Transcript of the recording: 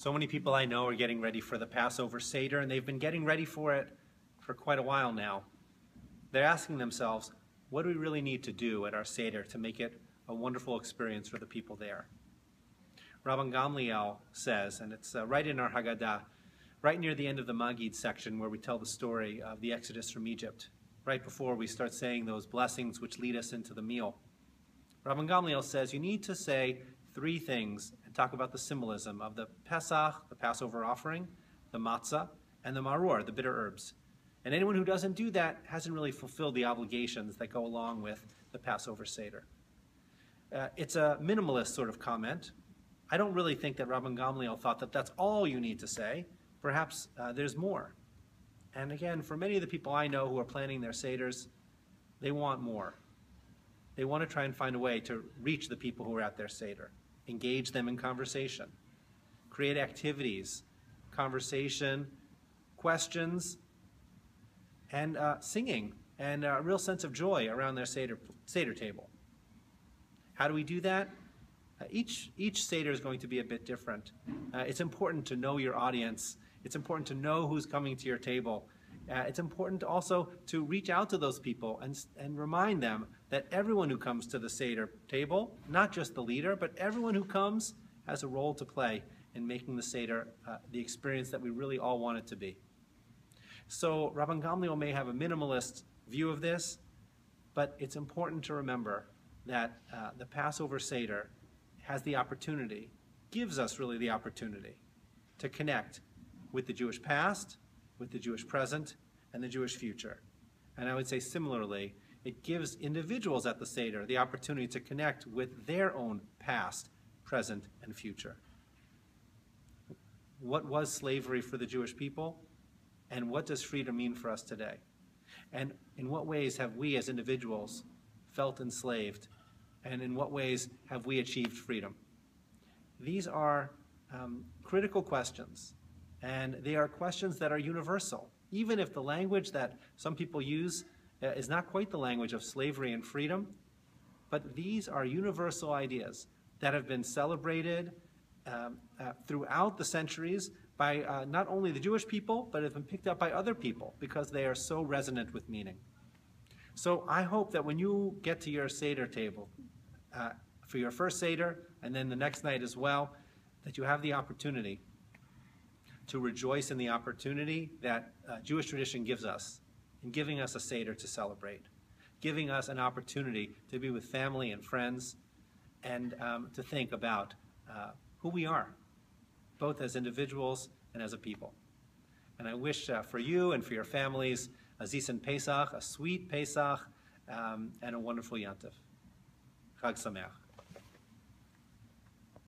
So many people I know are getting ready for the Passover Seder, and they've been getting ready for it for quite a while now. They're asking themselves, what do we really need to do at our Seder to make it a wonderful experience for the people there? Rabbi Gamliel says, and it's right in our Haggadah, right near the end of the Magid section where we tell the story of the Exodus from Egypt, right before we start saying those blessings which lead us into the meal. Rabbi Gamliel says you need to say three things and talk about the symbolism of the Pesach, the Passover offering, the matzah, and the maror, the bitter herbs. And anyone who doesn't do that hasn't really fulfilled the obligations that go along with the Passover Seder. It's a minimalist sort of comment. I don't really think that Rabbi Gamliel thought that that's all you need to say. Perhaps there's more. And again, for many of the people I know who are planning their Seders, they want more. They want to try and find a way to reach the people who are at their Seder, engage them in conversation, create activities, conversation, questions, and singing, and a real sense of joy around their Seder table. How do we do that? Each Seder is going to be a bit different. It's important to know your audience. It's important to know who's coming to your table. It's important also to reach out to those people and remind them that everyone who comes to the Seder table, not just the leader, but everyone who comes has a role to play in making the Seder the experience that we really all want it to be. So Rabbi Gamliel may have a minimalist view of this, but it's important to remember that the Passover Seder has the opportunity, gives us really the opportunity to connect with the Jewish past, with the Jewish present, and the Jewish future. And I would say similarly, it gives individuals at the Seder the opportunity to connect with their own past, present, and future. What was slavery for the Jewish people? And what does freedom mean for us today? And in what ways have we as individuals felt enslaved? And in what ways have we achieved freedom? These are critical questions. And they are questions that are universal. Even if the language that some people use is not quite the language of slavery and freedom, but these are universal ideas that have been celebrated throughout the centuries by not only the Jewish people, but have been picked up by other people because they are so resonant with meaning. So I hope that when you get to your Seder table, for your first Seder, and then the next night as well, that you have the opportunity to rejoice in the opportunity that Jewish tradition gives us in giving us a Seder to celebrate, giving us an opportunity to be with family and friends and to think about who we are, both as individuals and as a people. And I wish for you and for your families a Zisen Pesach, a sweet Pesach, and a wonderful Yantiv. Chag Sameach.